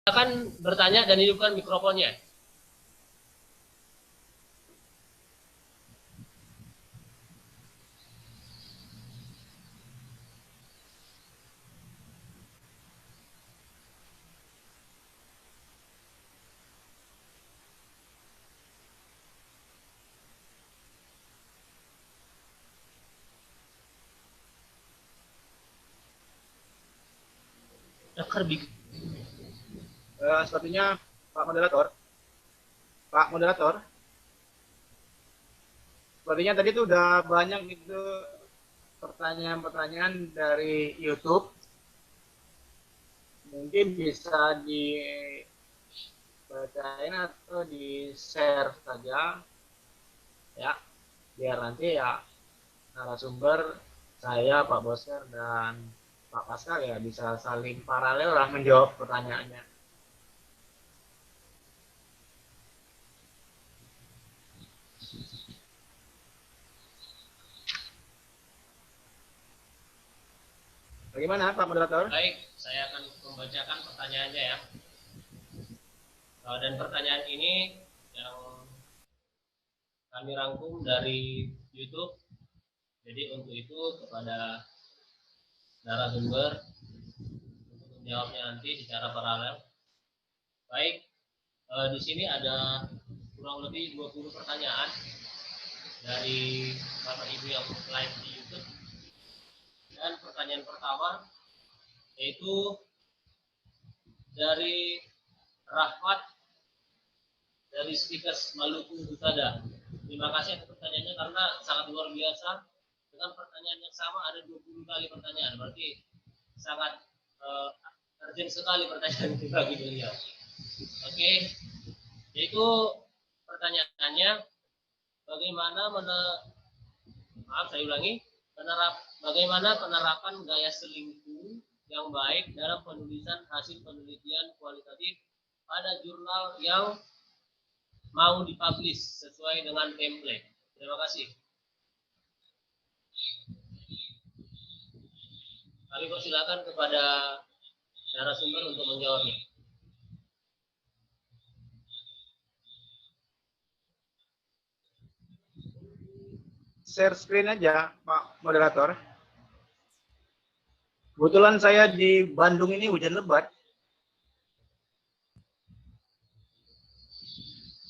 Silakan bertanya dan hidupkan mikrofonnya. Sepertinya Pak Moderator, sepertinya tadi tuh udah banyak itu pertanyaan-pertanyaan dari YouTube. Mungkin bisa dibacain atau di-share saja, ya, biar nanti ya narasumber saya, Pak Bosker, dan Pak Pascal ya bisa saling paralel lah menjawab pertanyaannya. Bagaimana Pak Moderator? Baik, saya akan membacakan pertanyaannya ya. Dan pertanyaan ini yang kami rangkum dari YouTube. Jadi untuk itu kepada narasumber untuk menjawabnya nanti secara paralel. Baik, di sini ada kurang lebih 20 pertanyaan dari Bapak Ibu yang live di YouTube. Dan pertanyaan pertama yaitu dari Rahmat dari Stikes Maluku Utara. Terima kasih atas pertanyaannya karena sangat luar biasa. Dengan pertanyaan yang sama ada 20 kali pertanyaan. Berarti sangat urgent sekali pertanyaan itu bagi beliau. Oke, yaitu pertanyaannya bagaimana bagaimana penerapan gaya selingkuh yang baik dalam penulisan hasil penelitian kualitatif pada jurnal yang mau dipublish sesuai dengan template. Terima kasih. Kami persilakan kepada narasumber untuk menjawabnya. Share screen aja, Pak Moderator. Kebetulan saya di Bandung ini hujan lebat.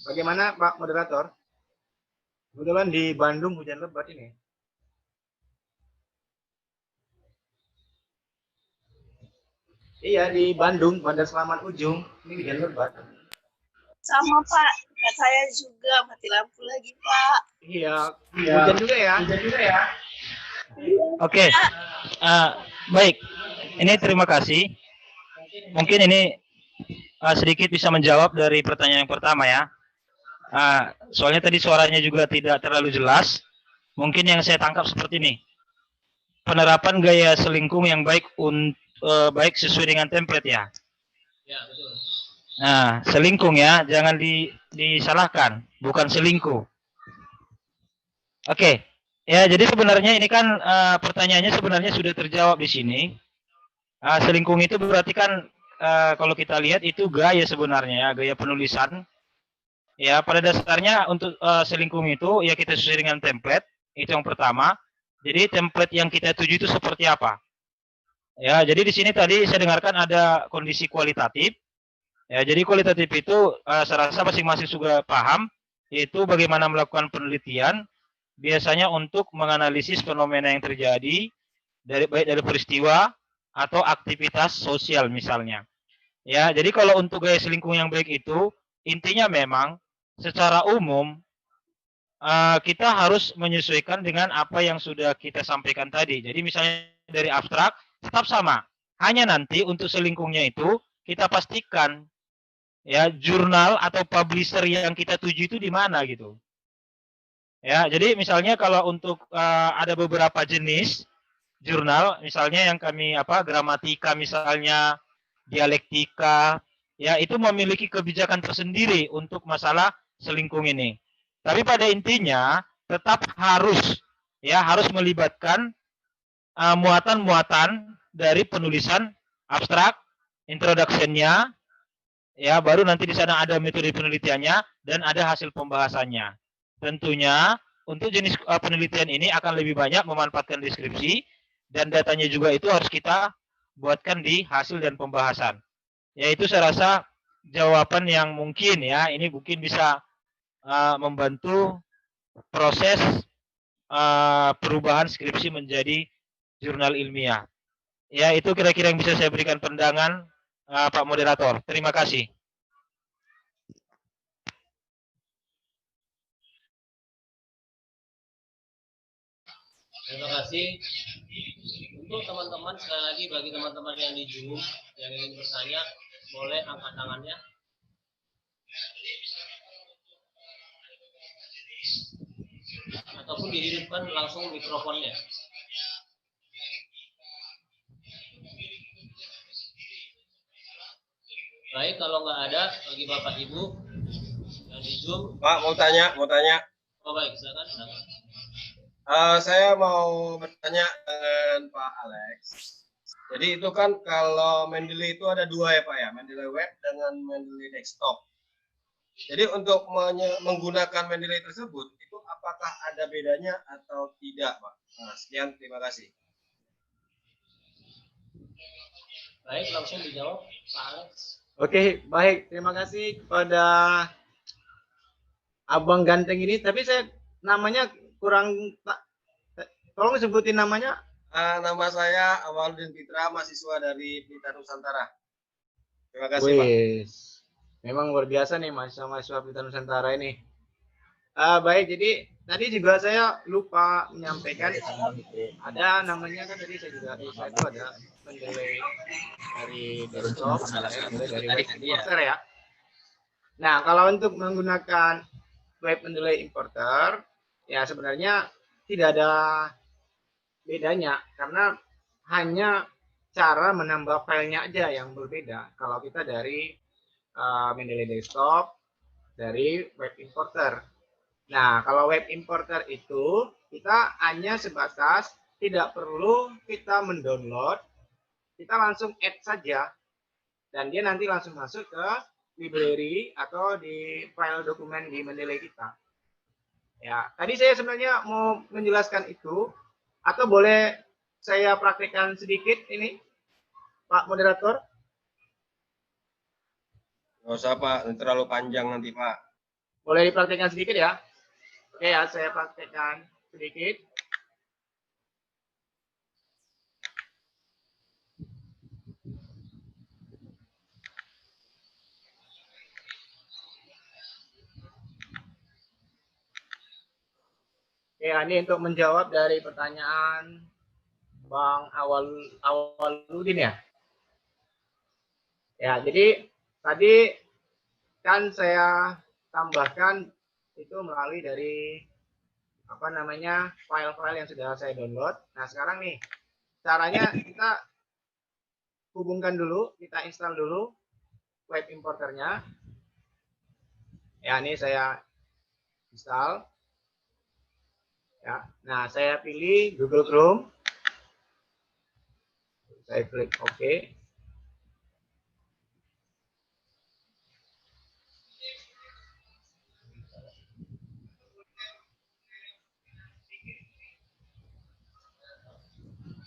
Bagaimana Pak Moderator? Kebetulan di Bandung hujan lebat ini. Iya, di Bandung, Bandar Selamat Ujung. Ini hujan lebat. Sama Pak, saya juga mati lampu lagi Pak. Iya, hujan juga ya. Oke, baik. Ini terima kasih. Mungkin ini sedikit bisa menjawab dari pertanyaan yang pertama ya. Soalnya tadi suaranya juga tidak terlalu jelas. Mungkin yang saya tangkap seperti ini. Penerapan gaya selingkuh yang baik baik sesuai dengan template ya. Ya, betul. Nah, selingkuh ya, jangan disalahkan, bukan selingkuh. Oke. Ya, jadi sebenarnya ini kan pertanyaannya sebenarnya sudah terjawab di sini. Selingkuh itu berarti kan kalau kita lihat itu gaya sebenarnya ya, gaya penulisan. Ya, pada dasarnya untuk selingkuh itu ya kita sesuai dengan template, itu yang pertama. Jadi template yang kita tuju itu seperti apa? Ya, jadi di sini tadi saya dengarkan ada kondisi kualitatif. Ya, jadi kualitatif itu saya rasa masing-masing juga paham, yaitu bagaimana melakukan penelitian biasanya untuk menganalisis fenomena yang terjadi baik dari peristiwa atau aktivitas sosial misalnya. Ya, jadi kalau untuk gaya selingkuh yang baik itu intinya memang secara umum kita harus menyesuaikan dengan apa yang sudah kita sampaikan tadi. Jadi misalnya dari abstrak tetap sama. Hanya nanti untuk selingkuhnya itu kita pastikan ya jurnal atau publisher yang kita tuju itu di mana gitu. Ya, jadi misalnya kalau untuk ada beberapa jenis jurnal, misalnya yang kami gramatika misalnya, dialektika, ya itu memiliki kebijakan tersendiri untuk masalah selingkuh ini. Tapi pada intinya tetap harus melibatkan muatan-muatan dari penulisan abstrak, introduction-nya, Ya, baru nanti di sana ada metode penelitiannya dan ada hasil pembahasannya. Tentunya untuk jenis penelitian ini akan lebih banyak memanfaatkan deskripsi dan datanya juga itu harus kita buatkan di hasil dan pembahasan. Ya, itu saya rasa jawaban yang mungkin ya, ini mungkin bisa membantu proses perubahan skripsi menjadi jurnal ilmiah. Ya, itu kira-kira yang bisa saya berikan pandangan Pak Moderator. Terima kasih. Terima kasih. Untuk teman-teman, sekali lagi bagi teman-teman yang di Zoom yang ingin bertanya, boleh angkat tangannya. Ataupun dihidupkan langsung mikrofonnya. Baik, kalau nggak ada bagi Bapak Ibu yang di Zoom. Pak, mau tanya. Oh baik, silakan. Saya mau bertanya dengan Pak Alex. Jadi itu kan kalau Mendeley itu ada dua ya Pak ya, Mendeley web dengan Mendeley desktop. Jadi untuk menggunakan Mendeley tersebut, itu apakah ada bedanya atau tidak Pak? Nah, sekian, terima kasih. Baik, langsung dijawab Pak Alex. Oke, baik. Terima kasih kepada Abang Ganteng ini. Tapi saya namanya kurang, tolong sebutin namanya. Nama saya Awaludin Fitra, mahasiswa dari Pelita Nusantara. Terima kasih Pak. Memang luar biasa nih mahasiswa Pelita Nusantara ini. Baik, jadi tadi juga saya lupa menyampaikan ada namanya kan tadi saya juga itu ada Mendeley dari desktop, dari web importer ya. Nah, kalau untuk menggunakan web Mendeley importer, ya sebenarnya tidak ada bedanya karena hanya cara menambah filenya aja yang berbeda. Kalau kita dari Mendeley desktop, dari web importer. Nah, kalau web importer itu kita hanya sebatas tidak perlu kita mendownload, kita langsung add saja dan dia nanti langsung masuk ke library atau di file dokumen di Mendeley kita. Ya, tadi saya sebenarnya mau menjelaskan itu atau boleh saya praktekkan sedikit ini, Pak Moderator? Nggak usah Pak, terlalu panjang nanti Pak. Boleh dipraktekkan sedikit ya? Oke ya, saya praktekkan sedikit. Ya, ini untuk menjawab dari pertanyaan Bang Awaludin ya. Ya, jadi tadi kan saya tambahkan itu melalui dari apa namanya file-file yang sudah saya download. Nah, sekarang nih caranya kita hubungkan dulu, kita install dulu web importernya. Ya, ini saya install. Ya, nah saya pilih Google Chrome. Saya klik OK.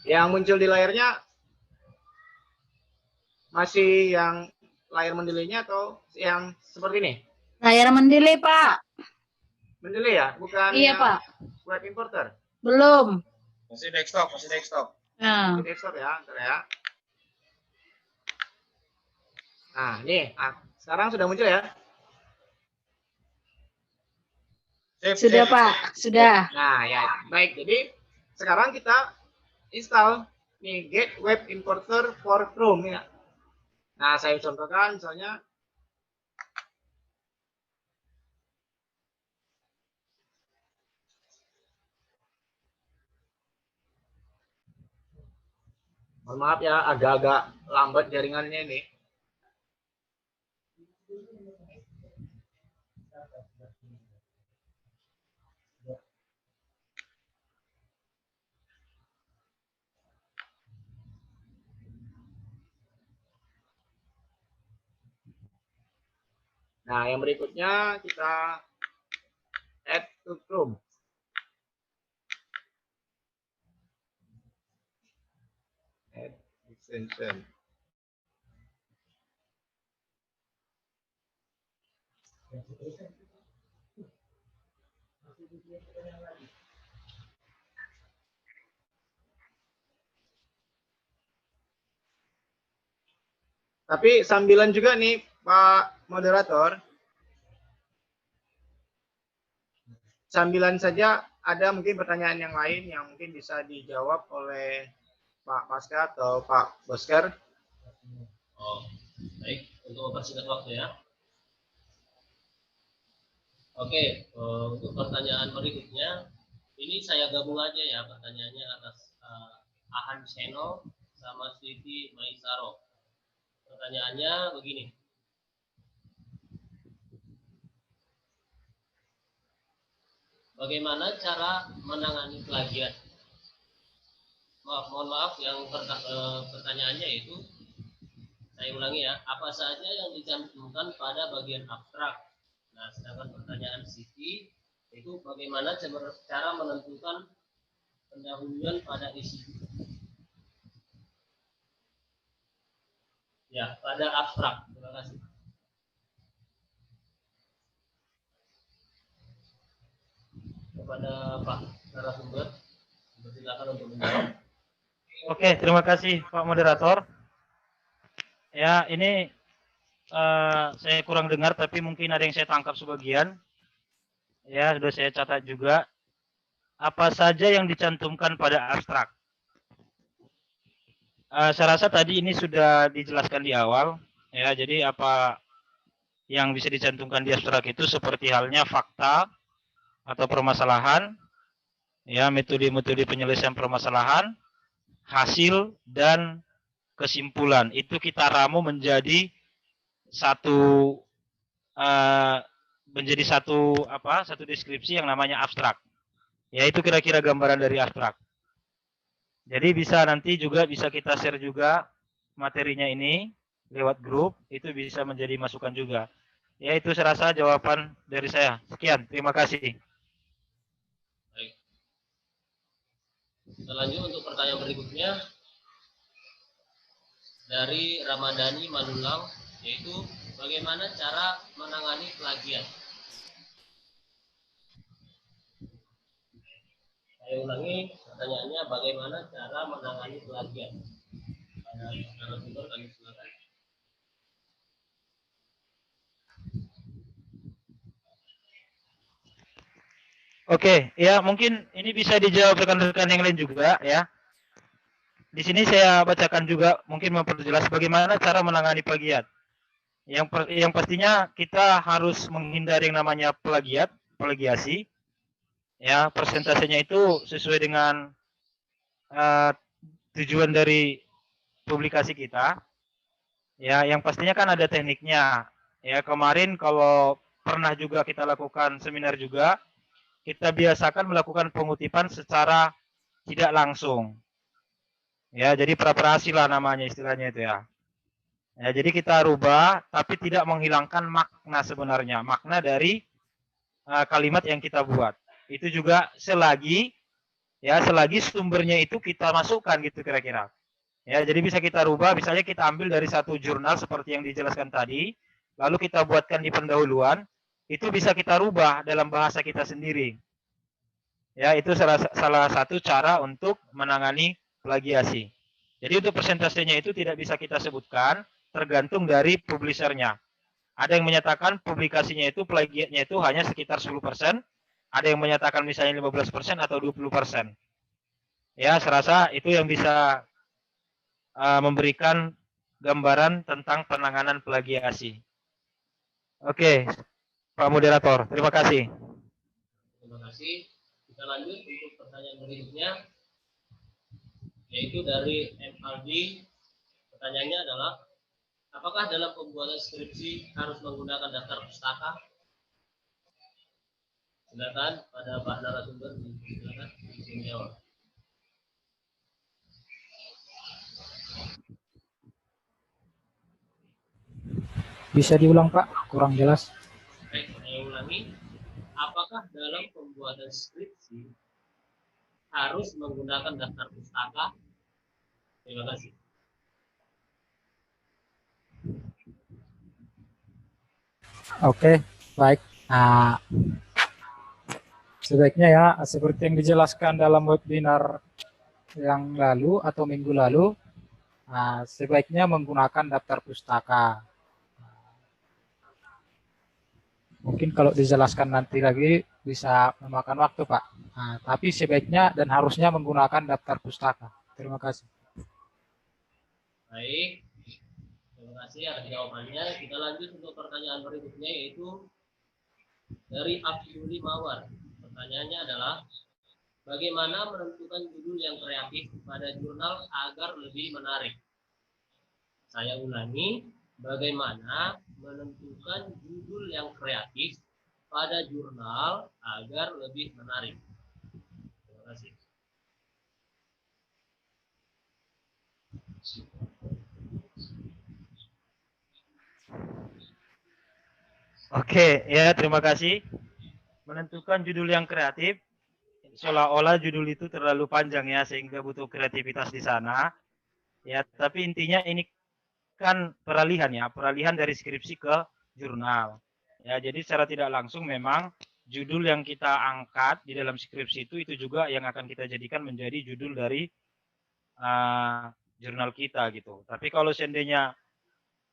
Yang muncul di layarnya masih yang layar Mendeley-nya atau yang seperti ini? Layar Mendeley, Pak. Mendeley ya, bukan Iya, Pak. web importer. Belum. Masih desktop. Nah. Di desktop ya, bentar ya. Nah, ini sekarang sudah muncul ya. Sudah, Pak. Sudah. Nah, ya, baik. Jadi sekarang kita install nih Get Web Importer for Chrome ya. Nah, saya contohkan misalnya mohon maaf ya, agak-agak lambat jaringannya ini. Nah, yang berikutnya kita add to Chrome. Add extension. Tapi sambilan juga nih Pak Moderator, sambilan saja ada mungkin pertanyaan yang lain yang mungkin bisa dijawab oleh Pak Pasca atau Pak Bosker. Oh, baik. Untuk mempersingkat waktu ya. Oke, untuk pertanyaan berikutnya, ini saya gabung aja ya pertanyaannya atas Ahan Seno sama Siti Maisaro. Pertanyaannya begini. Bagaimana cara menangani plagiat? Mohon maaf yang pertanyaannya itu saya ulangi ya, apa saja yang dicantumkan pada bagian abstrak. Nah, sedangkan pertanyaan Siti itu bagaimana cara menentukan pendahuluan pada isi. Ya, pada abstrak. Terima kasih. Kepada Pak narasumber, silakan untuk menjawab. Oke, terima kasih Pak Moderator. Ya, ini saya kurang dengar, tapi mungkin ada yang saya tangkap sebagian. Ya, sudah saya catat juga. Apa saja yang dicantumkan pada abstrak? Saya rasa tadi ini sudah dijelaskan di awal. Ya, jadi apa yang bisa dicantumkan di abstrak itu seperti halnya fakta atau permasalahan, ya, metode-metode penyelesaian permasalahan, hasil dan kesimpulan. Itu kita ramu menjadi satu satu deskripsi yang namanya abstrak. Ya, itu kira-kira gambaran dari abstrak. Jadi nanti juga bisa kita share juga materinya ini lewat grup, itu bisa menjadi masukan juga. Ya, itu saya rasa jawaban dari saya. Sekian, terima kasih. Baik. Kita lanjut untuk pertanyaan berikutnya dari Ramadhani Manulang, yaitu bagaimana cara menangani plagiat. Saya ulangi pertanyaannya, bagaimana cara menangani plagiat. Pada narasumber kami silakan. Oke, ya mungkin ini bisa dijawab rekan-rekan yang lain juga ya. Di sini saya bacakan juga, mungkin memperjelas bagaimana cara menangani plagiat. Yang pastinya kita harus menghindari yang namanya plagiasi. Ya, persentasenya itu sesuai dengan tujuan dari publikasi kita. Ya, yang pastinya kan ada tekniknya. Ya, kemarin kalau pernah juga kita lakukan seminar juga, kita biasakan melakukan pengutipan secara tidak langsung. Ya, jadi praprasi lah namanya istilahnya itu ya. Ya, jadi kita rubah tapi tidak menghilangkan makna sebenarnya, makna dari kalimat yang kita buat. Itu juga selagi sumbernya itu kita masukkan gitu kira-kira. Ya, jadi bisa kita rubah, misalnya kita ambil dari satu jurnal seperti yang dijelaskan tadi, lalu kita buatkan di pendahuluan, itu bisa kita rubah dalam bahasa kita sendiri. Ya, itu salah satu cara untuk menangani plagiasi. Jadi untuk persentasenya itu tidak bisa kita sebutkan, tergantung dari publishernya. Ada yang menyatakan publikasinya itu plagiatnya itu hanya sekitar 10%, ada yang menyatakan misalnya 15% atau 20%. Ya, saya rasa itu yang bisa memberikan gambaran tentang penanganan plagiasi. Oke, Pak Moderator, terima kasih. Terima kasih. Kita lanjut untuk pertanyaan berikutnya, yaitu dari MRD. Pertanyaannya adalah, apakah dalam pembuatan skripsi harus menggunakan daftar pustaka? Silakan pada Pak narasumber, silakan menjawab. Bisa diulang Pak, kurang jelas. pembuatan skripsi harus menggunakan daftar pustaka? Terima kasih. Oke, baik. Nah, sebaiknya ya, seperti yang dijelaskan dalam webinar yang lalu atau minggu lalu, sebaiknya menggunakan daftar pustaka. Mungkin kalau dijelaskan nanti lagi bisa memakan waktu, Pak. Tapi sebaiknya dan harusnya menggunakan daftar pustaka. Terima kasih. Baik, terima kasih atas jawabannya. Kita lanjut untuk pertanyaan berikutnya, yaitu dari Abdul Mawar. Pertanyaannya adalah, bagaimana menentukan judul yang kreatif pada jurnal agar lebih menarik? Saya ulangi, bagaimana menentukan judul yang kreatif pada jurnal agar lebih menarik? Terima kasih. Oke, ya terima kasih. Menentukan judul yang kreatif, seolah-olah judul itu terlalu panjang ya, sehingga butuh kreativitas di sana. Ya, tapi intinya ini kan peralihan ya, peralihan dari skripsi ke jurnal. Ya, jadi secara tidak langsung memang judul yang kita angkat di dalam skripsi itu juga yang akan kita jadikan menjadi judul dari jurnal kita gitu. Tapi kalau seandainya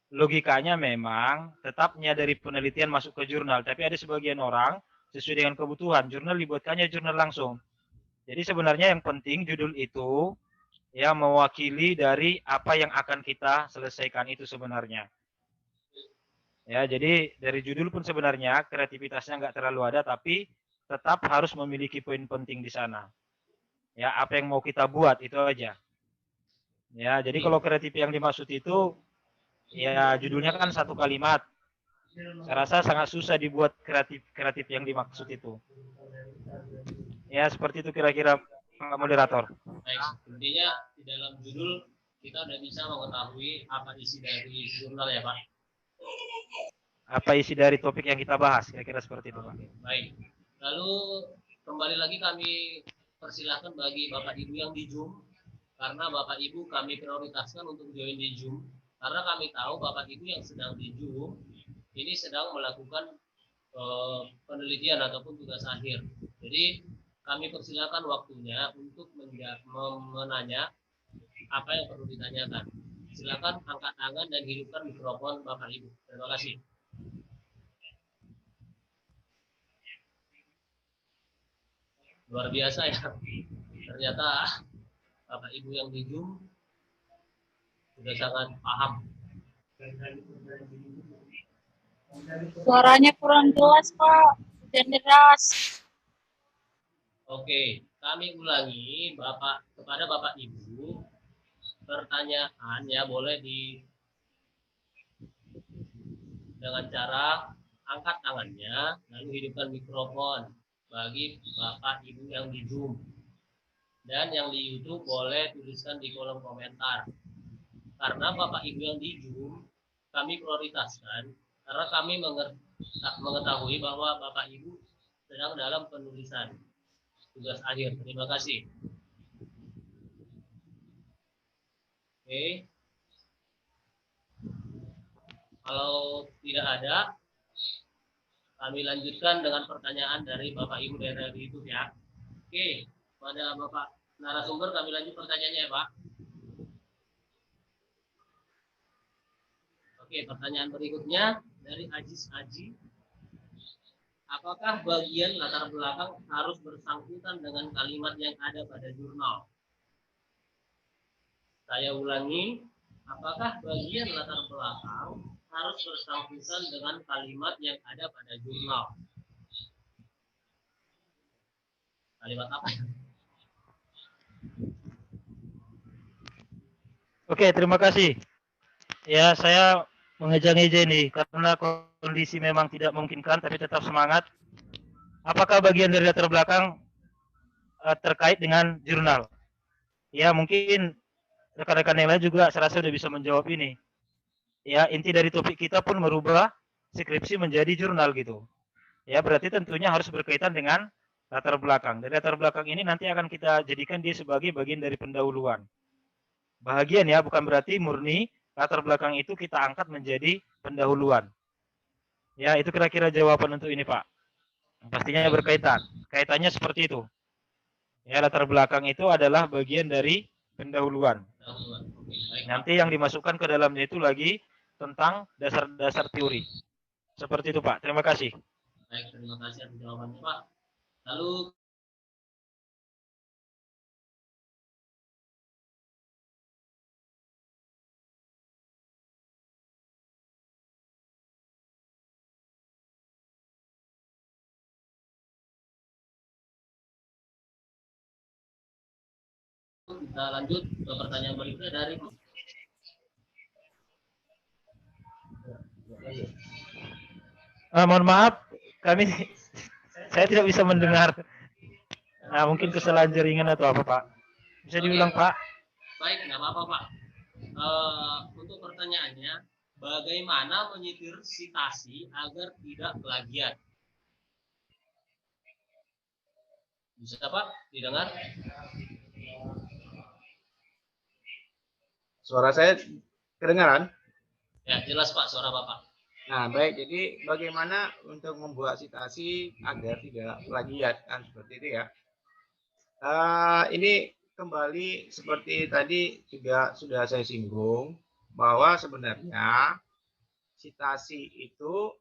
logikanya memang tetapnya dari penelitian masuk ke jurnal, tapi ada sebagian orang sesuai dengan kebutuhan jurnal dibuatkannya jurnal langsung. Jadi sebenarnya yang penting judul itu ya mewakili dari apa yang akan kita selesaikan itu sebenarnya. Ya, jadi dari judul pun sebenarnya kreativitasnya nggak terlalu ada, tapi tetap harus memiliki poin penting di sana. Ya, apa yang mau kita buat itu aja. Ya, jadi kalau kreatif yang dimaksud itu ya judulnya kan satu kalimat. Saya rasa sangat susah dibuat kreatif yang dimaksud itu. Ya seperti itu kira-kira Pak Moderator. Baik, intinya di dalam judul kita udah bisa mengetahui apa isi dari jurnal ya Pak. Apa isi dari topik yang kita bahas, kira-kira seperti itu Pak. Baik, lalu kembali lagi kami persilahkan bagi Bapak Ibu yang di Zoom, karena Bapak Ibu kami prioritaskan untuk join di Zoom. Karena kami tahu Bapak Ibu yang sedang di Zoom ini sedang melakukan penelitian ataupun tugas akhir. Jadi kami persilakan waktunya untuk menanya apa yang perlu ditanyakan. Silakan angkat tangan dan hidupkan mikrofon Bapak Ibu. Terima kasih. Luar biasa ya. Ternyata Bapak Ibu yang di Zoom sudah sangat paham. Suaranya kurang jelas, Pak. Dan deras. Oke, kami ulangi kepada Bapak Ibu, pertanyaan ya boleh dengan cara angkat tangannya lalu hidupkan mikrofon bagi Bapak Ibu yang di Zoom. Dan yang di YouTube boleh tuliskan di kolom komentar. Karena Bapak Ibu yang di Zoom kami prioritaskan karena kami mengetahui bahwa Bapak Ibu sedang dalam penulisan tugas akhir. Terima kasih. Oke. Kalau tidak ada, kami lanjutkan dengan pertanyaan dari Bapak Ibu dari YouTube ya. Oke, pada Bapak narasumber kami lanjut pertanyaannya ya Pak. Oke, pertanyaan berikutnya dari Ajis Aji. Apakah bagian latar belakang harus bersangkutan dengan kalimat yang ada pada jurnal? Saya ulangi, apakah bagian latar belakang harus bersangkutan dengan kalimat yang ada pada jurnal? Kalimat apa? Oke, terima kasih. Ya, saya mengeja-ngeja nih karena kondisi memang tidak memungkinkan, tapi tetap semangat. Apakah bagian dari latar belakang terkait dengan jurnal? Ya, mungkin rekan-rekan yang lain juga saya rasa sudah bisa menjawab ini. Ya, inti dari topik kita pun merubah skripsi menjadi jurnal gitu. Ya, berarti tentunya harus berkaitan dengan latar belakang. Dari latar belakang ini nanti akan kita jadikan dia sebagai bagian dari pendahuluan. Bahagian ya, bukan berarti murni latar belakang itu kita angkat menjadi pendahuluan. Ya, itu kira-kira jawaban untuk ini, Pak. Pastinya berkaitan. Kaitannya seperti itu. Ya, latar belakang itu adalah bagian dari pendahuluan. Nanti yang dimasukkan ke dalamnya itu lagi tentang dasar-dasar teori. Seperti itu, Pak. Terima kasih. Baik, terima kasih atas jawabannya, Pak. Lalu kita lanjut ke pertanyaan berikutnya dari Mohon maaf, saya tidak bisa mendengar. Nah, mungkin kesalahan jaringan atau apa, Pak? Bisa diulang, Pak? Baik, nggak apa-apa, Pak. Untuk pertanyaannya, bagaimana menyitir sitasi agar tidak plagiat? Bisa, Pak? Didengar? Suara saya kedengaran? Ya, jelas, Pak, suara Bapak. Nah, baik. Jadi bagaimana untuk membuat sitasi agar tidak plagiat, kan seperti itu ya. Ini kembali seperti tadi juga sudah saya singgung bahwa sebenarnya sitasi itu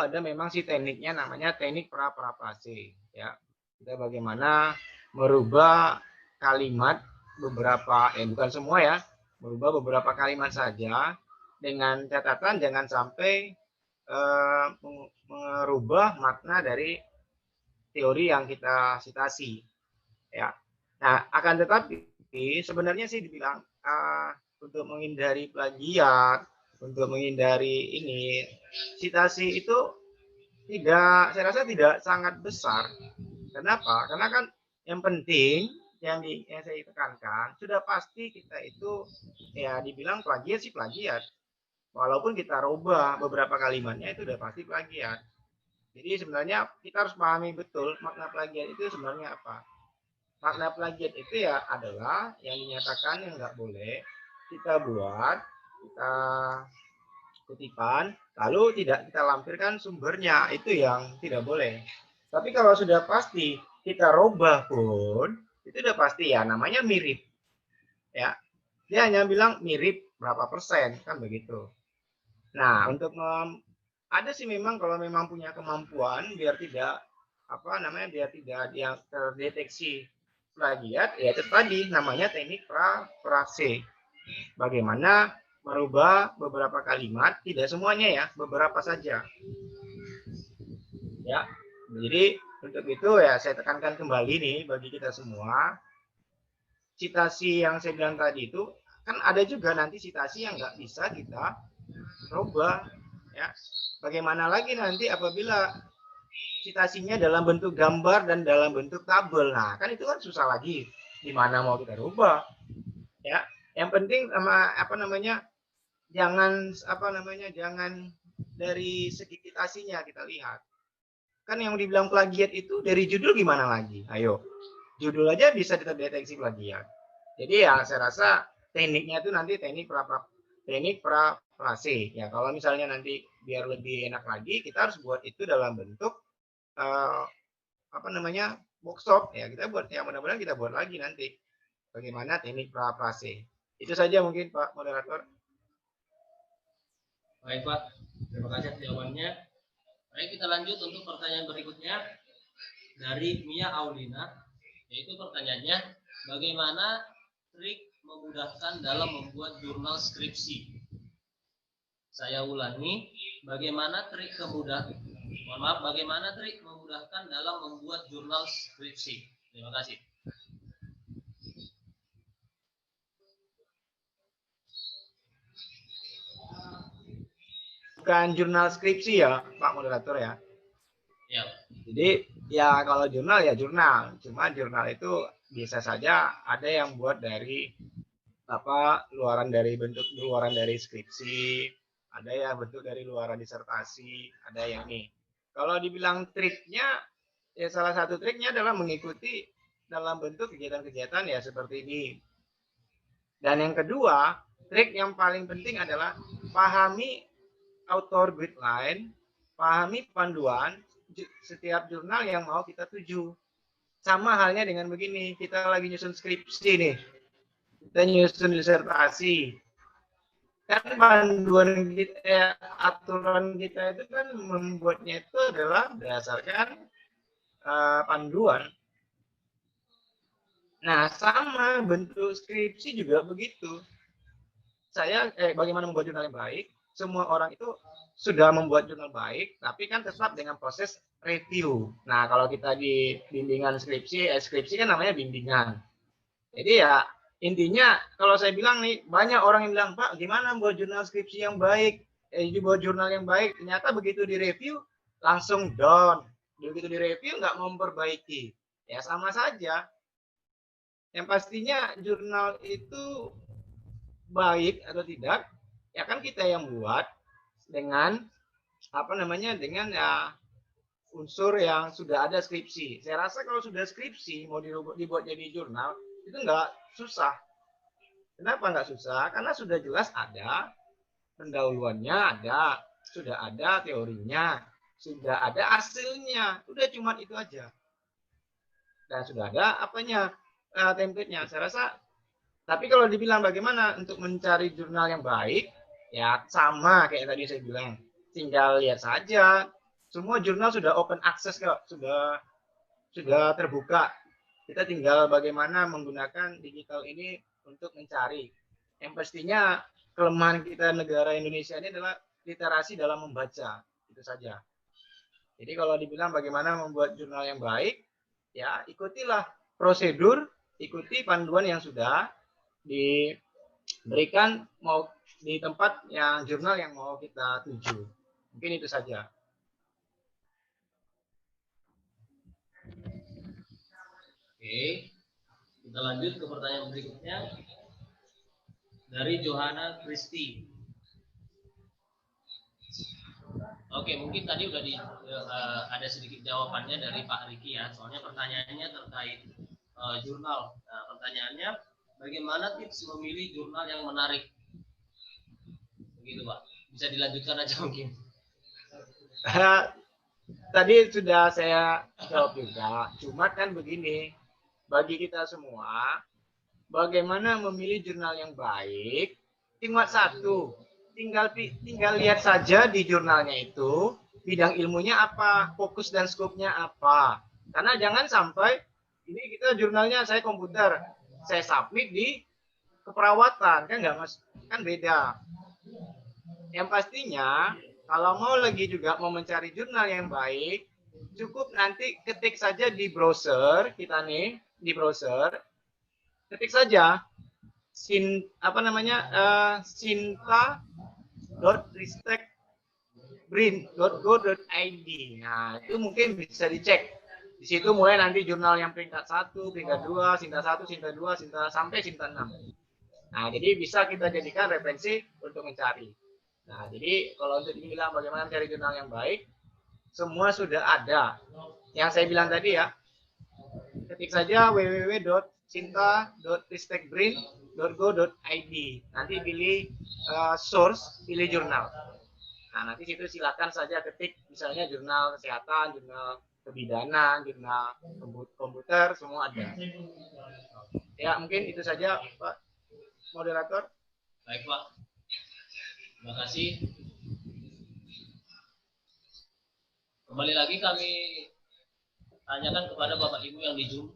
ada memang si tekniknya, namanya teknik pra-parafrase ya. Kita bagaimana merubah kalimat beberapa, bukan semua ya, merubah beberapa kalimat saja dengan catatan jangan sampai merubah makna dari teori yang kita sitasi ya. Nah, akan tetapi sebenarnya sih dibilang untuk menghindari plagiat, untuk menghindari ini, sitasi itu tidak, saya rasa tidak sangat besar. Kenapa? Karena kan yang penting yang saya tekankan sudah pasti kita itu ya dibilang plagiat sih plagiat. Walaupun kita rubah beberapa kalimatnya itu sudah pasti plagiat. Jadi sebenarnya kita harus pahami betul makna plagiat itu sebenarnya apa. Makna plagiat itu ya adalah yang dinyatakan yang nggak boleh kita buat, kita kutipan, lalu tidak kita lampirkan sumbernya, itu yang tidak boleh. Tapi kalau sudah pasti kita rubah pun, itu udah pasti ya namanya mirip. Ya, dia hanya bilang mirip berapa persen, kan begitu. Nah, untuk ada sih memang kalau memang punya kemampuan biar tidak biar tidak yang terdeteksi plagiat, ya itu tadi namanya teknik pra-parafrase. Bagaimana merubah beberapa kalimat, tidak semuanya ya, beberapa saja. Ya, jadi untuk itu ya saya tekankan kembali nih bagi kita semua, citasi yang saya bilang tadi itu kan ada juga nanti citasi yang nggak bisa kita rubah ya. Bagaimana lagi nanti apabila citasinya dalam bentuk gambar dan dalam bentuk tabel. Nah, kan itu kan susah lagi. Gimana mau kita rubah? Ya, yang penting jangan dari segi citasinya kita lihat. Kan yang dibilang plagiat itu dari judul gimana lagi? Ayo. Judul aja bisa terdeteksi plagiat. Jadi ya saya rasa tekniknya itu nanti teknik pra-parafrase. Ya, kalau misalnya nanti biar lebih enak lagi, kita harus buat itu dalam bentuk workshop ya, kita buat ya, mudah-mudahan kita buat lagi nanti bagaimana teknik pra-parafrase. Itu saja mungkin Pak Moderator. Baik, Pak, terima kasih atas jawabannya. Baik, kita lanjut untuk pertanyaan berikutnya dari Mia Aulina, yaitu pertanyaannya, bagaimana trik memudahkan dalam membuat jurnal skripsi? Saya ulangi, bagaimana trik memudahkan dalam membuat jurnal skripsi? Terima kasih. Bukan jurnal skripsi ya, Pak Moderator ya. Ya. Jadi ya kalau jurnal ya jurnal, cuma jurnal itu bisa saja ada yang buat dari luaran dari skripsi, ada yang bentuk dari luaran disertasi, ada yang nih. Kalau dibilang triknya Ya salah satu triknya adalah mengikuti dalam bentuk kegiatan-kegiatan ya seperti ini. Dan yang kedua, trik yang paling penting adalah pahami author guideline, pahami panduan setiap jurnal yang mau kita tuju. Sama halnya dengan begini, kita lagi nyusun skripsi nih, kita nyusun disertasi. Kan panduan kita, aturan kita itu kan membuatnya itu adalah berdasarkan panduan. Nah, sama bentuk skripsi juga begitu. Bagaimana membuat jurnal yang baik? Semua orang itu sudah membuat jurnal baik, tapi kan tetap dengan proses review. Nah, kalau kita di bimbingan skripsi, skripsi kan namanya bimbingan. Jadi ya intinya kalau saya bilang nih, banyak orang yang bilang, Pak, gimana buat jurnal skripsi yang baik? Buat jurnal yang baik, ternyata begitu direview langsung down. Begitu direview nggak mau memperbaiki. Ya sama saja. Yang pastinya jurnal itu baik atau tidak, ya kan kita yang buat dengan dengan ya unsur yang sudah ada skripsi. Saya rasa kalau sudah skripsi mau dibuat jadi jurnal itu nggak susah. Kenapa nggak susah? Karena sudah jelas ada pendahuluannya, sudah ada teorinya, sudah ada hasilnya. Udah cuma itu aja. Dan sudah ada template-nya. Saya rasa. Tapi kalau dibilang bagaimana untuk mencari jurnal yang baik, ya sama kayak tadi saya bilang. Tinggal lihat saja. Semua jurnal sudah open access kok, sudah terbuka. Kita tinggal bagaimana menggunakan digital ini untuk mencari. Yang pastinya kelemahan kita negara Indonesia ini adalah literasi dalam membaca. Itu saja. Jadi kalau dibilang bagaimana membuat jurnal yang baik, ya ikutilah prosedur, ikuti panduan yang sudah diberikan mau di tempat yang jurnal yang mau kita tuju. Mungkin itu saja. Oke, kita lanjut ke pertanyaan berikutnya dari Johanna Kristi. Oke, mungkin tadi udah ada sedikit jawabannya dari Pak Riki ya. Soalnya pertanyaannya terkait jurnal. Nah, pertanyaannya, bagaimana tips memilih jurnal yang menarik? Begitu Pak. Bisa dilanjutkan aja mungkin. Tadi sudah saya jawab juga. Cuma kan begini, bagi kita semua, bagaimana memilih jurnal yang baik? Cuma satu, tinggal lihat saja di jurnalnya itu bidang ilmunya apa, fokus dan skopnya apa. Karena jangan sampai ini kita jurnalnya saya komputer, saya submit di keperawatan, kan nggak mas, kan beda. Yang pastinya kalau mau lagi juga mau mencari jurnal yang baik, cukup nanti ketik saja di browser kita nih, di browser ketik saja sinta.ristekbrin.go.id. Nah, itu mungkin bisa dicek. Di situ mulai nanti jurnal yang peringkat 1, peringkat 2, Sinta 1, Sinta 2, Sinta sampai Sinta 6. Nah, jadi bisa kita jadikan referensi untuk mencari. Nah, jadi kalau untuk dibilang bagaimana mencari jurnal yang baik, semua sudah ada. Yang saya bilang tadi ya, ketik saja www.sinta.ristekbrin.go.id. Nanti pilih source, pilih jurnal. Nah, nanti situ silakan saja ketik misalnya jurnal kesehatan, jurnal kebidanan, jurnal komputer, semua ada. Ya, mungkin itu saja Pak Moderator. Baik Pak. Terima kasih. Kembali lagi kami tanyakan kepada Bapak Ibu yang di Zoom,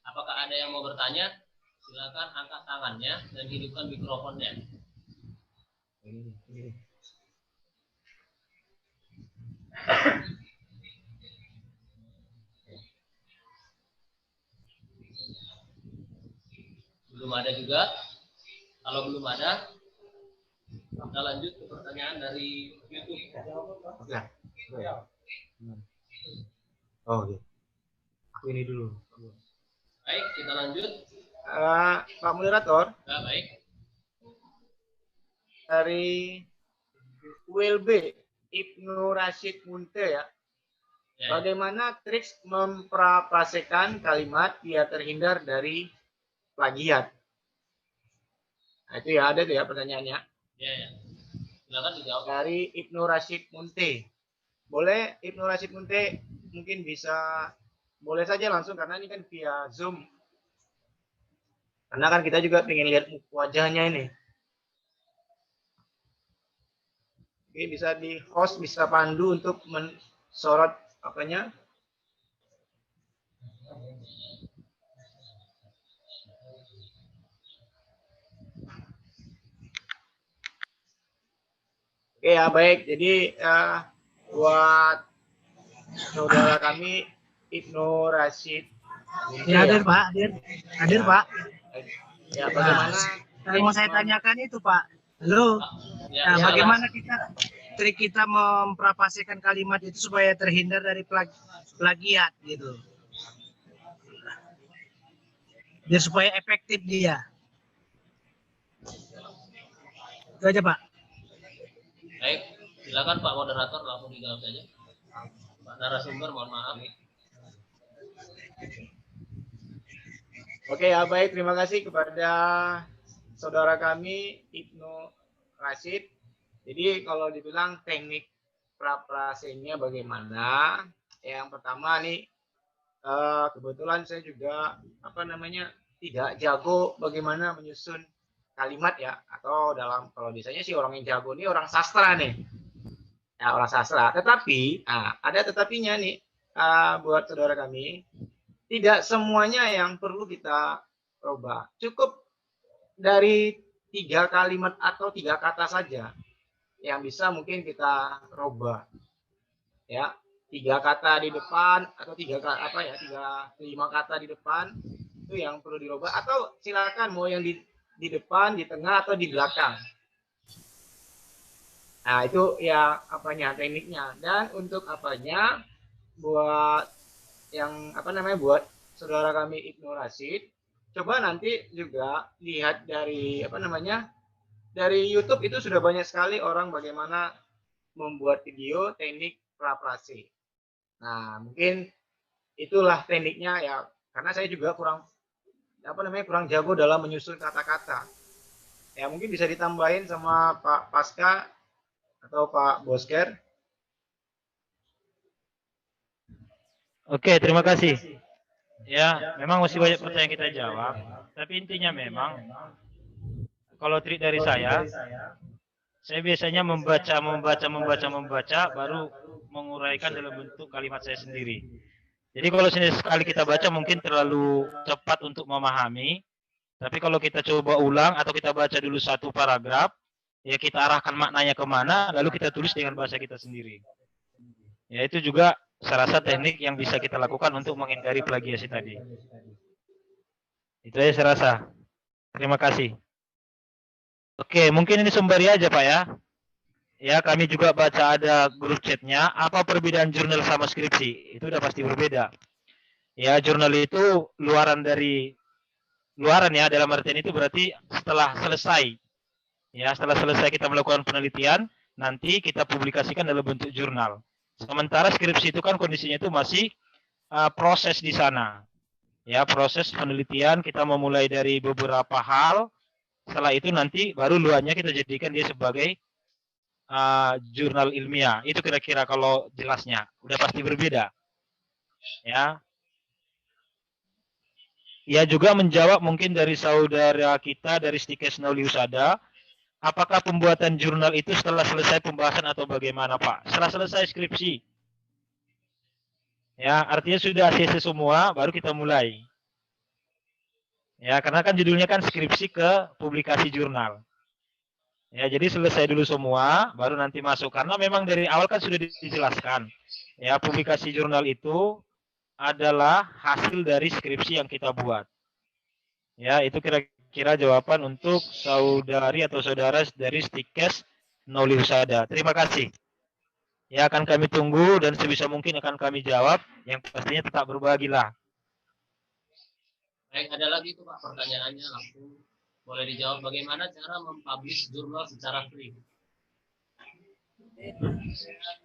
apakah ada yang mau bertanya? Silakan angkat tangannya dan hidupkan mikrofonnya. Belum ada juga. Kalau belum ada, kita lanjut ke pertanyaan dari YouTube. Oh, iya. Aku ini dulu. Baik, kita lanjut. Pak Moderator. Nah, baik. Dari ULB Ibnu Rashid Munte ya. Ya. Bagaimana trik mempraprasaikan kalimat biar terhindar dari plagiat? Nah, itu ya ada tuh ya pertanyaannya. Ya, ya. Silakan dijawab. Dari Ibnu Rashid Munte. Boleh Ibnu Rashid Munte mungkin bisa, boleh saja langsung karena ini kan via Zoom. Karena kan kita juga pengen lihat wajahnya ini. Oke, bisa di host, bisa pandu untuk mensorot apanya. Oke ya, baik. Jadi buat saudara kami Ibnu Rashid. Ya, hadir Pak, hadir Pak. Ya, bagaimana? Yang mau saya tanyakan itu Pak. Halo. Ya, Nah, bagaimana trik kita mempraprasaikan kalimat itu supaya terhindar dari plagiat gitu. Biar supaya efektif dia. Itu aja Pak. Baik, silakan Pak Moderator langsung dijawab saja. Pak narasumber, mohon maaf. Oke ya, baik. Terima kasih kepada saudara kami Ibnu Rashid. Jadi kalau dibilang teknik praprasainya bagaimana? Yang pertama nih, kebetulan saya juga tidak jago bagaimana menyusun kalimat ya, atau dalam kalau biasanya sih orang yang jago nih orang sastra nih. Ya, orang sastra. Tetapi ada tetapinya nih buat saudara kami. Tidak semuanya yang perlu kita rubah. Cukup dari 3 kalimat atau 3 kata saja yang bisa mungkin kita rubah. Ya, 3 kata di depan atau 5 kata di depan itu yang perlu dirubah, atau silakan mau yang di depan, di tengah atau di belakang. Nah, itu ya tekniknya. Dan untuk buat yang buat saudara kami Ibnu Rashid, coba nanti juga lihat dari dari YouTube itu sudah banyak sekali orang bagaimana membuat video teknik praprasai. Nah, mungkin itulah tekniknya ya, karena saya juga kurang jago dalam menyusun kata-kata. Ya, mungkin bisa ditambahin sama Pak Pasca atau Pak Bosker. Oke, terima kasih. Ya, memang masih banyak pertanyaan kita jawab. Tapi intinya memang, kalau trik dari saya biasanya membaca, baru menguraikan dalam bentuk kalimat saya sendiri. Jadi kalau sekali kita baca mungkin terlalu cepat untuk memahami. Tapi kalau kita coba ulang atau kita baca dulu satu paragraf, ya kita arahkan maknanya kemana, lalu kita tulis dengan bahasa kita sendiri. Ya, itu juga saya rasa teknik yang bisa kita lakukan untuk menghindari plagiasi tadi. Itu aja saya rasa. Terima kasih. Oke, mungkin ini sembari aja Pak ya. Ya, kami juga baca ada grup chatnya. Apa perbedaan jurnal sama skripsi? Itu udah pasti berbeda. Ya, jurnal itu luaran ya, dalam artian itu berarti setelah selesai. Ya, setelah selesai kita melakukan penelitian, nanti kita publikasikan dalam bentuk jurnal. Sementara skripsi itu kan kondisinya itu masih proses di sana. Ya, proses penelitian kita memulai dari beberapa hal. Setelah itu nanti baru luarnya kita jadikan dia sebagai jurnal ilmiah. Itu kira-kira kalau jelasnya. Udah pasti berbeda. Ya. Ya, juga menjawab mungkin dari saudara kita dari Stikes Nauliusada, apakah pembuatan jurnal itu setelah selesai pembahasan atau bagaimana Pak? Setelah selesai skripsi. Ya, artinya sudah ACC semua, baru kita mulai. Ya, karena kan judulnya kan skripsi ke publikasi jurnal. Ya, jadi selesai dulu semua, baru nanti masuk. Karena memang dari awal kan sudah dijelaskan. Ya, publikasi jurnal itu adalah hasil dari skripsi yang kita buat. Ya, itu kira-kira jawaban untuk saudari atau saudara dari Stikes Nauliusada. Terima kasih. Ya, akan kami tunggu dan sebisa mungkin akan kami jawab. Yang pastinya tetap berbahagilah. Baik, ada lagi tuh Pak pertanyaannya langsung. Boleh dijawab, bagaimana cara mempublish jurnal secara free?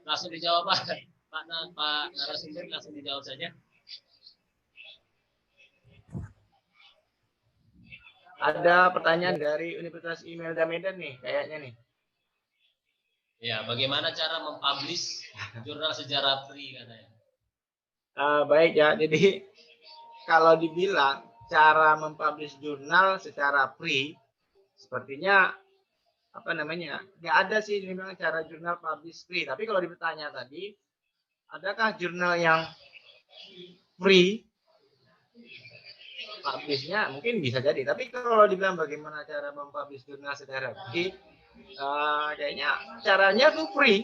Langsung dijawab Pak Pak narasumber langsung dijawab saja. Ada pertanyaan dari Universitas Imelda Medan nih, kayaknya nih. Ya, bagaimana cara mempublish jurnal sejarah free katanya? Baik ya, jadi kalau dibilang cara mempublish jurnal secara free, sepertinya apa namanya, nggak ada sih memang cara jurnal publish free. Tapi kalau ditanya tadi, adakah jurnal yang free? Publishnya mungkin bisa jadi. Tapi kalau dibilang bagaimana cara mempublish jurnal secara free, kayaknya caranya tuh free.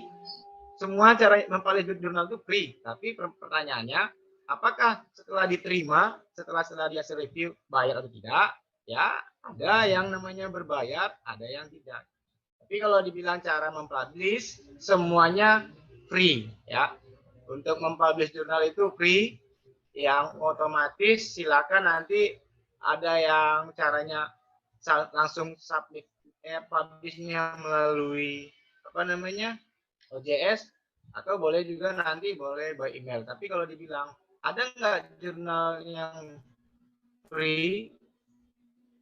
Semua cara mempublish jurnal itu free. Tapi pertanyaannya, apakah setelah diterima, setelah dia review, bayar atau tidak? Ya, ada yang namanya berbayar, ada yang tidak. Tapi kalau dibilang cara mempublish, semuanya free. Ya, untuk mempublish jurnal itu free. Yang otomatis silakan nanti ada yang caranya langsung submit publishnya melalui apa namanya OJS, atau boleh juga nanti boleh by email. Tapi kalau dibilang ada nggak jurnal yang free?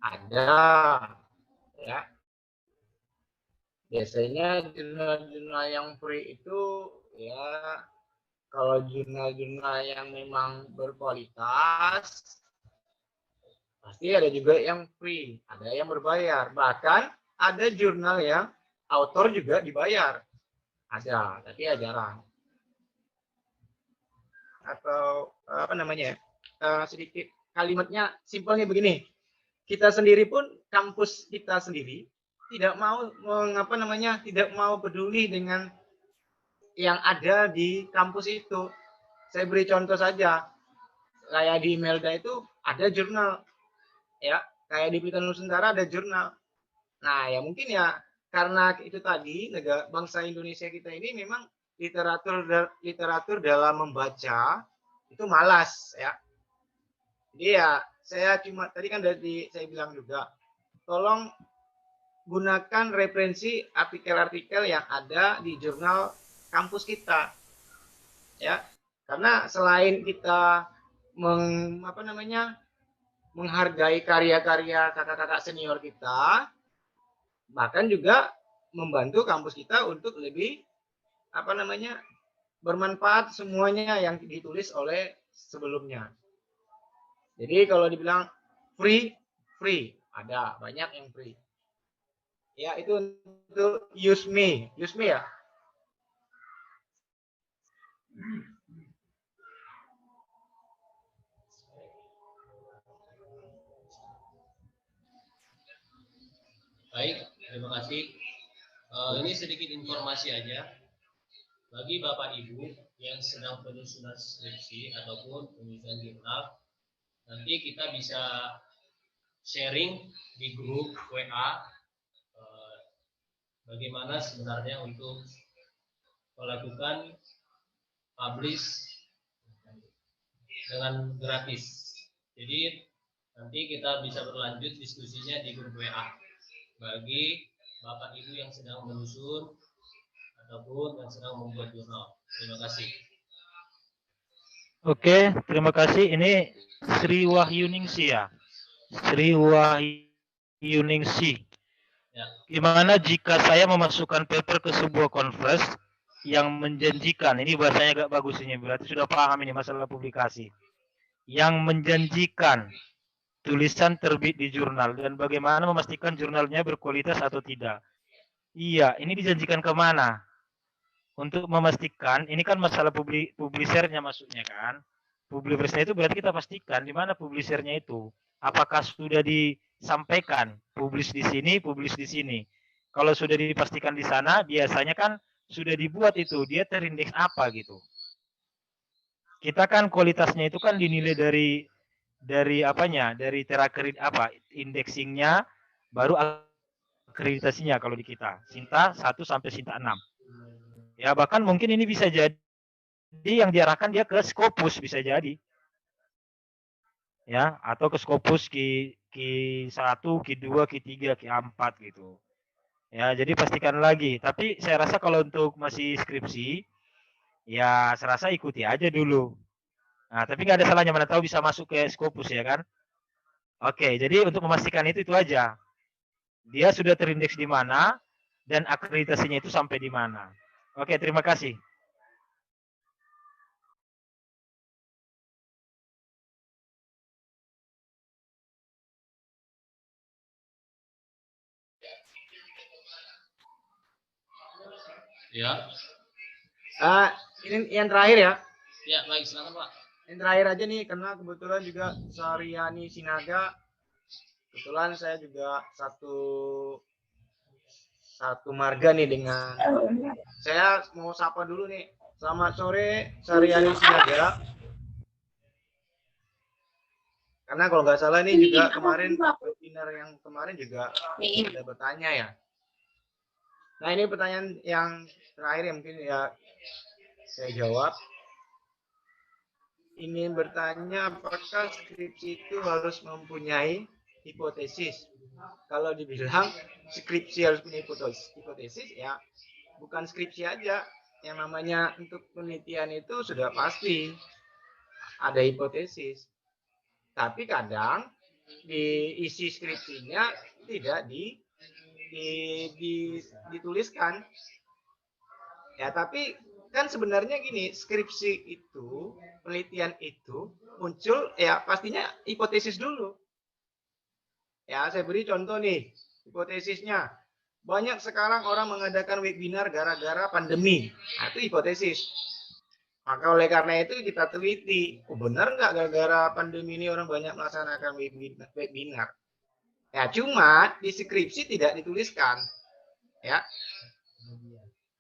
Ada, ya. Biasanya jurnal-jurnal yang free itu ya kalau jurnal-jurnal yang memang berkualitas, pasti ada juga yang free, ada yang berbayar. Bahkan ada jurnal yang author juga dibayar. Ada, tapi ya jarang. Atau apa namanya? Sedikit kalimatnya simpelnya begini. Kita sendiri pun, kampus kita sendiri tidak mau tidak mau peduli dengan yang ada di kampus itu. Saya beri contoh saja, kayak di Imelda itu ada jurnal, ya, kayak di Pelitanusa Nusantara ada jurnal. Nah, ya mungkin ya karena itu tadi negara bangsa Indonesia kita ini memang literatur dalam membaca itu malas, ya. Jadi ya saya cuma tadi kan saya bilang juga, tolong gunakan referensi artikel-artikel yang ada di jurnal kampus kita, ya, karena selain kita menghargai karya-karya kakak-kakak senior kita, bahkan juga membantu kampus kita untuk lebih bermanfaat semuanya yang ditulis oleh sebelumnya. Jadi kalau dibilang free ada banyak yang free, ya. Itu untuk use me ya. Baik, terima kasih. Ini sedikit informasi aja bagi Bapak Ibu yang sedang penyusunan skripsi ataupun penyusunan jurnal. Nanti kita bisa sharing di grup WA bagaimana sebenarnya untuk melakukan publish dengan gratis. Jadi nanti kita bisa berlanjut diskusinya di grup WA bagi Bapak Ibu yang sedang menyusun ataupun yang sedang membuat jurnal. Terima kasih. Oke, terima kasih. Ini Sri Wahyuningsi ya. Sri Wahyuningsi. Ya. Gimana jika saya memasukkan paper ke sebuah conference yang menjanjikan, ini bahasanya agak bagus ini, berarti sudah paham ini masalah publikasi, yang menjanjikan tulisan terbit di jurnal, dan bagaimana memastikan jurnalnya berkualitas atau tidak. Iya, ini dijanjikan kemana? Untuk memastikan, ini kan masalah publishernya maksudnya kan. Publishernya itu berarti kita pastikan di mana publishernya itu. Apakah sudah disampaikan, publish di sini, publish di sini. Kalau sudah dipastikan di sana, biasanya kan sudah dibuat itu, dia terindeks apa gitu. Kita kan kualitasnya itu kan dinilai dari apanya, dari indexingnya, baru akreditasinya kalau di kita, Sinta 1 sampai Sinta 6. Ya bahkan mungkin ini bisa jadi yang diarahkan dia ke Scopus, bisa jadi, ya, atau ke Scopus Q1, Q2, Q3, Q4 gitu. Ya, jadi pastikan lagi. Tapi saya rasa kalau untuk masih skripsi, ya serasa ikuti aja dulu. Nah, tapi nggak ada salahnya, mana tahu bisa masuk ke Scopus ya kan. Oke, jadi untuk memastikan itu aja. Dia sudah terindeks di mana dan akreditasinya itu sampai di mana. Oke, terima kasih. Ya. Ini yang terakhir ya. Ya, baik, silakan Pak. Yang terakhir aja nih, karena kebetulan juga Saryani Sinaga, kebetulan saya juga satu marga nih dengan, saya mau sapa dulu nih. Selamat sore Saryani Sinaga. Karena kalau nggak salah nih juga kemarin webinar yang kemarin juga ada bertanya ya. Nah ini pertanyaan yang terakhir yang mungkin ya saya jawab. Ingin bertanya apakah skripsi itu harus mempunyai hipotesis? Kalau dibilang skripsi harus punya hipotesis ya bukan skripsi aja. Yang namanya untuk penelitian itu sudah pasti ada hipotesis. Tapi kadang di isi skripsinya tidak dituliskan. Ya, tapi kan sebenarnya gini, skripsi itu, penelitian itu muncul ya pastinya hipotesis dulu. Ya, saya beri contoh nih, hipotesisnya. Banyak sekarang orang mengadakan webinar gara-gara pandemi. Nah, itu hipotesis. Maka oleh karena itu kita teliti, benar nggak gara-gara pandemi ini orang banyak melaksanakan webinar? Ya, cuma di skripsi tidak dituliskan. Ya.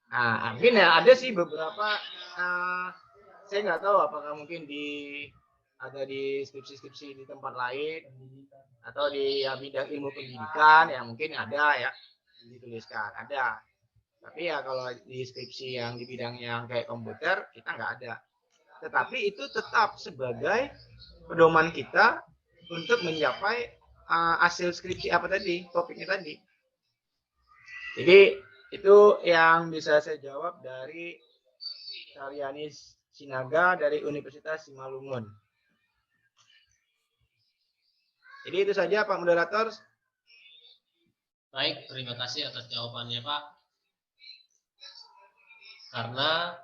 Nah, mungkin ya ada sih beberapa, saya nggak tahu apakah mungkin ada di skripsi-skripsi di tempat lain atau di ya, bidang ilmu pendidikan ya mungkin ada ya dituliskan ada. Tapi ya kalau di skripsi yang di bidang yang kayak komputer kita nggak ada. Tetapi itu tetap sebagai pedoman kita untuk mencapai hasil skripsi apa tadi, topiknya tadi. Jadi itu yang bisa saya jawab dari Saryani Sinaga dari Universitas Simalungun. Jadi itu saja Pak Moderator. Baik, terima kasih atas jawabannya Pak. Karena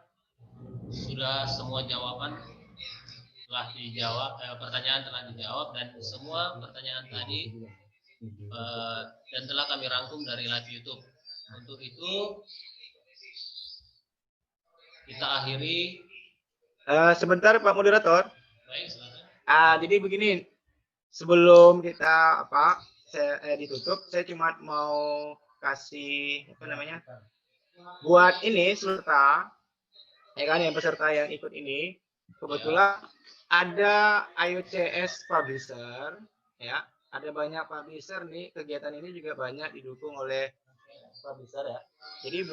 sudah semua jawaban telah dijawab, pertanyaan telah dijawab dan semua pertanyaan tadi dan telah kami rangkum dari live YouTube. Untuk itu kita akhiri. Sebentar Pak Moderator. Baik, silakan. Jadi begini, sebelum kita ditutup, saya cuma mau kasih buat ini peserta, ya kan yang peserta yang ikut ini, kebetulan ada IOCS Publisher, ya, ada banyak publisher nih, kegiatan ini juga banyak didukung oleh publisher ya. Jadi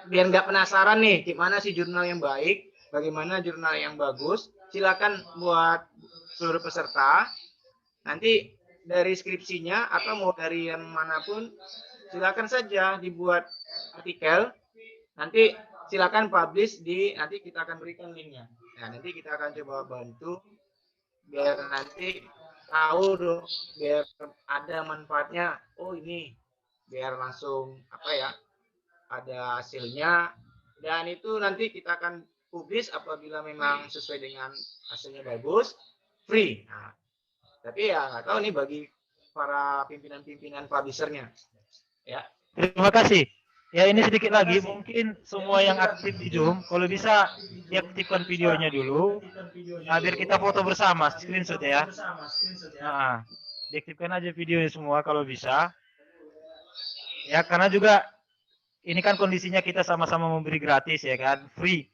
biar nggak penasaran nih gimana sih jurnal yang baik, bagaimana jurnal yang bagus, silakan buat seluruh peserta nanti dari skripsinya atau mau dari yang manapun silakan saja dibuat artikel, nanti silakan publish nanti kita akan berikan linknya. Nah, nanti kita akan coba bantu biar nanti tahu dong, biar ada manfaatnya. Oh ini biar langsung ada hasilnya, dan itu nanti kita akan publish apabila memang sesuai dengan hasilnya bagus, free. Nah, tapi ya nggak tahu nih bagi para pimpinan-pimpinan publishernya. Ya. Terima kasih. Ya ini sedikit lagi, mungkin semua yang aktif di Zoom, kalau bisa diaktifkan videonya dulu, biar kita foto bersama, screenshot ya. Nah, diaktifkan aja videonya semua kalau bisa. Ya karena juga ini kan kondisinya kita sama-sama memberi gratis ya kan, free.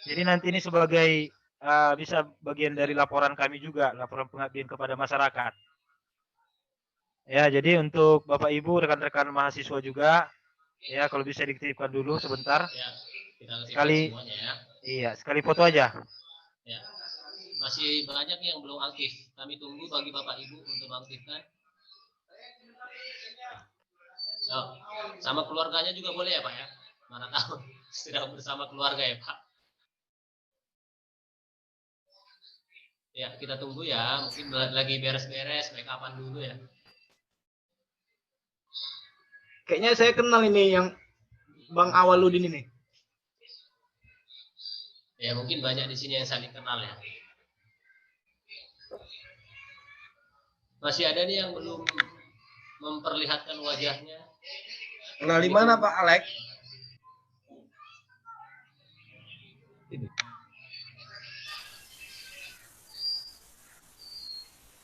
Jadi nanti ini sebagai bisa bagian dari laporan kami juga, laporan pengabdian kepada masyarakat. Ya jadi untuk Bapak Ibu, rekan-rekan mahasiswa juga, ya kalau bisa diaktifkan dulu sebentar. Ya, kita sekali semuanya ya. Iya, sekali foto aja. Ya. Masih banyak yang belum aktif. Kami tunggu bagi Bapak Ibu untuk aktifkan. Sama keluarganya juga boleh ya Pak ya. mana tahu sedang bersama keluarga ya Pak. Ya kita tunggu ya, mungkin lagi beres-beres, make upan dulu ya. Kayaknya saya kenal ini yang Bang Awaludin ini. Ya mungkin banyak di sini yang saling kenal ya. Masih ada nih yang belum memperlihatkan wajahnya. Kenal di mana Pak Alex?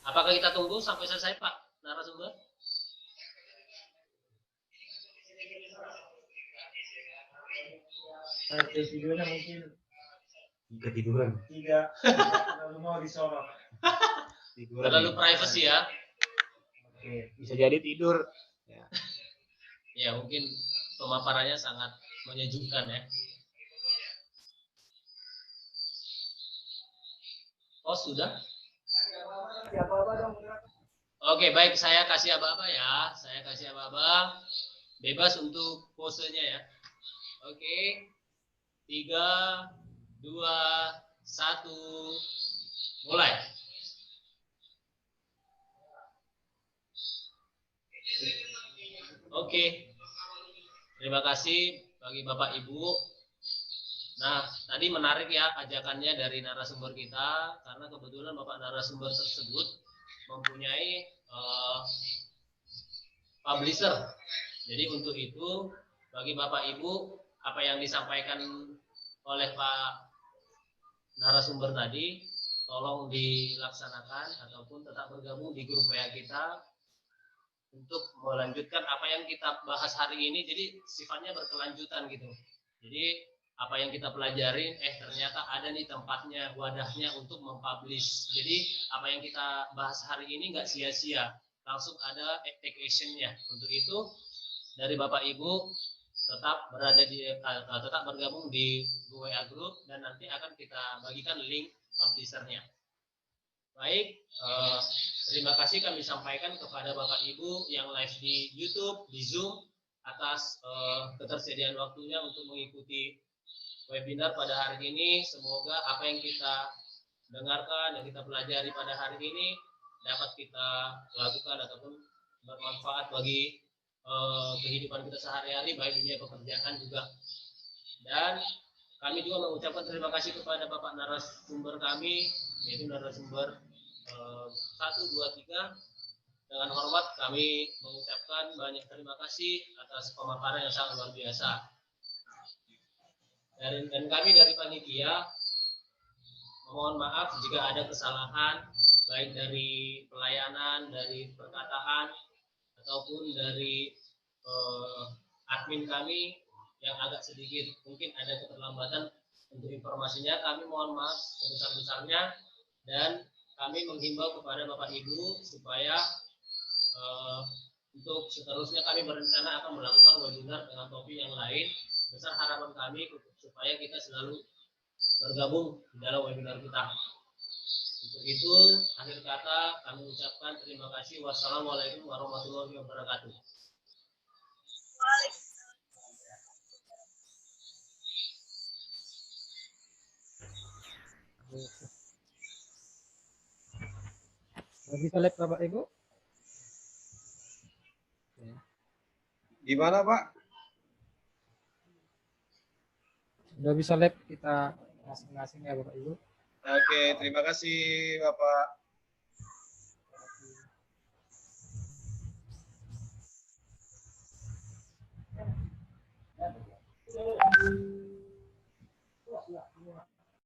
Apakah kita tunggu sampai selesai Pak narasumber? Tidurnya mungkin Ketiduran. tidak terlalu mau disorot. Terlalu privacy ya. Oke. Bisa jadi tidur. Ya. Ya mungkin pemaparannya sangat menyejukkan ya. Oh sudah? Oke baik, saya kasih aba-aba ya. Saya kasih aba-aba. Bebas untuk posenya ya. Oke. 3, 2, 1. Mulai. Oke. Terima kasih bagi Bapak Ibu. Nah, tadi menarik ya ajakannya dari narasumber kita, karena kebetulan Bapak narasumber tersebut mempunyai publisher. Jadi untuk itu, bagi Bapak Ibu, apa yang disampaikan oleh Pak narasumber tadi, tolong dilaksanakan ataupun tetap bergabung di grup WA kita untuk melanjutkan apa yang kita bahas hari ini. Jadi sifatnya berkelanjutan gitu. Jadi apa yang kita pelajarin, ternyata ada nih tempatnya, wadahnya untuk mempublish. Jadi apa yang kita bahas hari ini nggak sia-sia, langsung ada take action-nya. Untuk itu dari Bapak Ibu tetap tetap bergabung di WA Group dan nanti akan kita bagikan link publisher-nya. Baik, terima kasih kami sampaikan kepada Bapak Ibu yang live di YouTube, di Zoom atas ketersediaan waktunya untuk mengikuti webinar pada hari ini. Semoga apa yang kita dengarkan dan kita pelajari pada hari ini dapat kita lakukan ataupun bermanfaat bagi kehidupan kita sehari-hari, baik dunia pekerjaan juga. Dan kami juga mengucapkan terima kasih kepada Bapak narasumber kami, yaitu narasumber 1, 2, 3. Dengan hormat kami mengucapkan banyak terima kasih atas pemaparan yang sangat luar biasa. Dan kami dari panitia mohon maaf jika ada kesalahan baik dari pelayanan, dari perkataan ataupun dari admin kami yang agak sedikit mungkin ada keterlambatan untuk informasinya. Kami mohon maaf sebesar-besarnya dan kami menghimbau kepada Bapak Ibu supaya untuk seterusnya kami berencana akan melakukan webinar dengan topik yang lain. Besar harapan kami supaya kita selalu bergabung di dalam webinar kita. Untuk itu, akhir kata kami ucapkan terima kasih. Wassalamualaikum warahmatullahi wabarakatuh. Bisa lihat Bapak Ibu? Gimana Pak? Udah bisa live kita masing-masing ya Bapak Ibu. Oke, terima kasih Bapak.